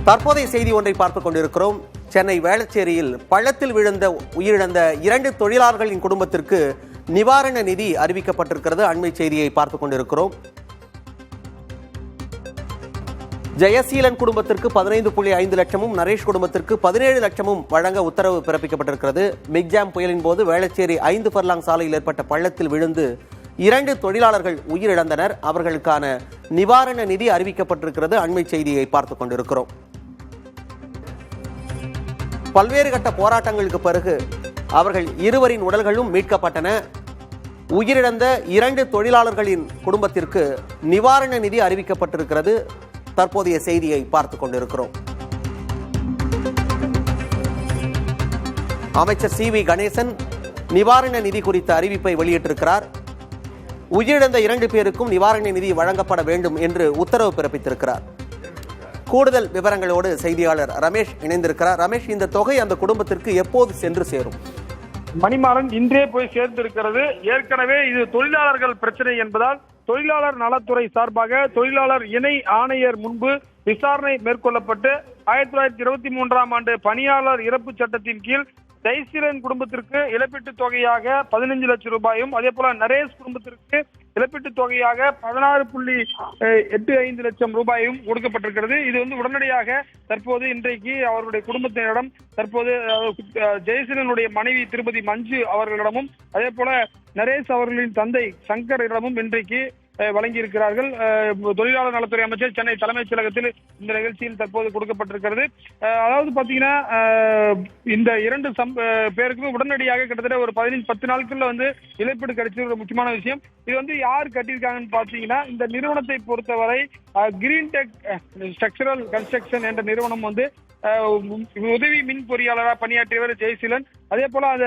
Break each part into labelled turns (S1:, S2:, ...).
S1: தற்போதைய செய்தி ஒன்றை பார்த்துக் கொண்டிருக்கிறோம். சென்னை வேளச்சேரியில் பள்ளத்தில் விழுந்த உயிரிழந்த 2 தொழிலாளர்களின் குடும்பத்திற்கு நிவாரண நிதி அறிவிக்கப்பட்டிருக்கிறது. அண்மை செய்தியை பார்த்துக் கொண்டிருக்கிறோம். ஜெயசீலன் குடும்பத்திற்கு 15.5 லட்சமும் நரேஷ் குடும்பத்திற்கு 17 லட்சமும் வழங்க உத்தரவு பிறப்பிக்கப்பட்டிருக்கிறது. மிக்ஜாம் புயலின் போது வேளச்சேரி 5 பர்லாங் சாலையில் ஏற்பட்ட பள்ளத்தில் விழுந்து 2 தொழிலாளர்கள் உயிரிழந்தனர். அவர்களுக்கான நிவாரண நிதி அறிவிக்கப்பட்டிருக்கிறது. அண்மை செய்தியை பார்த்துக் கொண்டிருக்கிறோம். பல்வேறு கட்ட போராட்டங்களுக்கு பிறகு அவர்கள் இருவரின் உடல்களும் மீட்கப்பட்டன. உயிரிழந்த 2 தொழிலாளர்களின் குடும்பத்திற்கு நிவாரண நிதி அறிவிக்கப்பட்டிருக்கிறது. தற்போதைய செய்தியை பார்த்துக் கொண்டிருக்கிறோம். அமைச்சர் CV கணேசன் நிவாரண நிதி குறித்த அறிவிப்பை வெளியிட்டிருக்கிறார். உயிரிழந்த 2 பேருக்கும் நிவாரண நிதி வழங்கப்பட வேண்டும் என்று உத்தரவு பிறப்பித்திருக்கிறார். கூடுதல் விவரங்களோடு செய்தியாளர் ரமேஷ் இணைந்திருக்கிறார். ரமேஷ், இந்த தொகை அந்த குடும்பத்திற்கு எப்போது சென்று சேரும்?
S2: மணிமாறன், இன்றே போய் சேர்ந்திருக்கிறது. ஏற்கனவே இது தொழிலாளர்கள் பிரச்சனை என்பதால் தொழிலாளர் நலத்துறை சார்பாக தொழிலாளர் இணை ஆணையர் முன்பு விசாரணை மேற்கொள்ளப்பட்டு 1923ஆம் ஆண்டு பணியாளர் இறப்பு சட்டத்தின் கீழ் ஜெயசீலன் குடும்பத்திற்கு இழப்பீட்டுத் தொகையாக 15 லட்சம் ரூபாயும், அதே போல நரேஷ் குடும்பத்திற்கு இழப்பீட்டுத் தொகையாக 16.85 லட்சம் ரூபாயும் கொடுக்கப்பட்டிருக்கிறது. இது உடனடியாக தற்போது இன்றைக்கு அவருடைய குடும்பத்தினரிடம் தற்போது ஜெயசீலனுடைய மனைவி திருமதி மஞ்சு அவர்களிடமும், அதே போல நரேஷ் அவர்களின் தந்தை சங்கரிடமும் இன்றைக்கு வழங்கியிருக்கிறார்கள். தொழிலாளர் நலத்துறை அமைச்சர் சென்னை தலைமைச் செயலகத்தில் இந்த நிகழ்ச்சியில் தற்போது கொடுக்கப்பட்டிருக்கிறது. அதாவது பாத்தீங்கன்னா இந்த 2 பேருக்கு உடனடியாக கிட்டத்தட்ட ஒரு 10 நாட்கள்ல இழப்பீடு கிடைச்சது ஒரு முக்கியமான விஷயம். இது யார் கட்டியிருக்காங்கன்னு பாத்தீங்கன்னா, இந்த நிறுவனத்தை பொறுத்தவரை கிரீன் டெக் ஸ்ட்ரக்சரல் கன்ஸ்ட்ரக்ஷன் என்ற நிறுவனம் உதவி மின் பொறியாளராக பணியாற்றியவர் ஜெயசீலன். அதே போல அந்த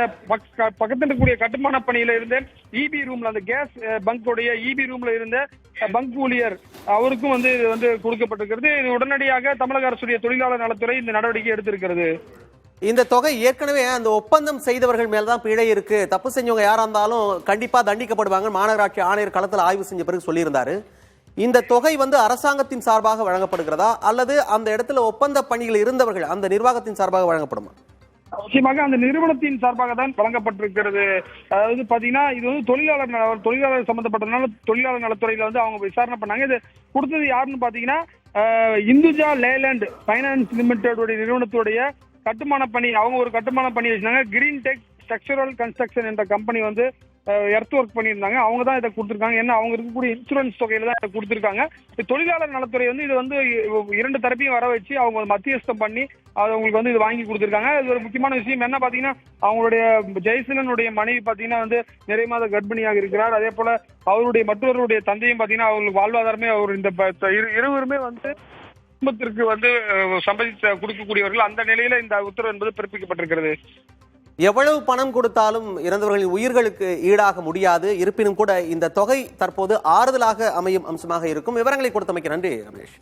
S2: பக்கத்தில் இருக்கக்கூடிய கட்டுமான பணியில இருந்த EB ரூம்ல, அந்த கேஸ் பங்கோடைய EB ரூம்ல இருந்த பங்க் ஊழியர் அவருக்கும் இது கொடுக்கப்பட்டிருக்கிறது. இது உடனடியாக தமிழக அரசுடைய தொழிலாளர் நலத்துறை இந்த நடவடிக்கை எடுத்திருக்கிறது.
S1: இந்த தொகை ஏற்கனவே அந்த ஒப்பந்தம் செய்தவர்கள் மேல்தான் பிழை இருக்கு, தப்பு செஞ்சவங்க யாரா இருந்தாலும் கண்டிப்பா தண்டிக்கப்படுவாங்க, மாநகராட்சி ஆணையர் களத்தில் ஆய்வு செஞ்ச பிறகு சொல்லியிருந்தாரு. இந்த தொகை அரசாங்கத்தின் சார்பாக வழங்கப்படுகிறதா அல்லது அந்த இடத்துல ஒப்பந்த பணியில் இருந்தவர்கள் அந்த நிர்வாகத்தின் சார்பாக வழங்கப்படுமா?
S2: நிச்சயமாக அந்த நிறுவனத்தின் சார்பாக தான் வழங்கப்பட்டிருக்கிறது. அதாவது பாத்தீங்கன்னா இது தொழிலாளர் சம்பந்தப்பட்டதுனால தொழிலாளர் நலத்துறையில அவங்க விசாரணை பண்ணாங்க. இது கொடுத்தது யாருன்னு பாத்தீங்கன்னா இந்துஜா லேலண்ட் பைனான்ஸ் லிமிடெட் நிறுவனத்துடைய கட்டுமான பணி. அவங்க ஒரு கட்டுமான பணி வச்சிருந்தாங்க. கிரீன் டெக் ஸ்ட்ரக்சரல் கன்ஸ்ட்ரக்ஷன் என்ற கம்பெனி எர்த் ஒர்க் பண்ணியிருந்தாங்க. அவங்க தான் இதை கொடுத்துருக்காங்க. ஏன்னா அவங்க இருக்கக்கூடிய இன்சூரன்ஸ் தொகையில தான் இதை கொடுத்துருக்காங்க. தொழிலாளர் நலத்துறை இது 2 தரப்பையும் வர வச்சு அவங்க மத்தியஸ்தம் பண்ணி அவங்களுக்கு இது வாங்கி கொடுத்துருக்காங்க. இது ஒரு முக்கியமான விஷயம். என்ன பாத்தீங்கன்னா, அவங்களுடைய ஜெயசீலனுடைய மனைவி பாத்தீங்கன்னா நிறைய மாத கர்ப்பிணியாக இருக்கிறார். அதே போல அவருடைய மற்றவருடைய தந்தையும் பாத்தீங்கன்னா அவங்களுக்கு வாழ்வாதாரமே அவர் இந்த இருவருமே குடும்பத்திற்கு சம்பதித்து கொடுக்கக்கூடியவர்கள். அந்த நிலையில இந்த உத்தரவு என்பது பிறப்பிக்கப்பட்டிருக்கிறது.
S1: எவ்வளவு பணம் கொடுத்தாலும் இறந்தவர்களின் உயிர்களுக்கு ஈடாக முடியாது. இருப்பினும் கூட இந்த தொகை தற்போது ஆறுதலாக அமையும் அம்சமாக இருக்கும். விவரங்களை கொடுத்தமைக்கு நன்றி ரமேஷ்.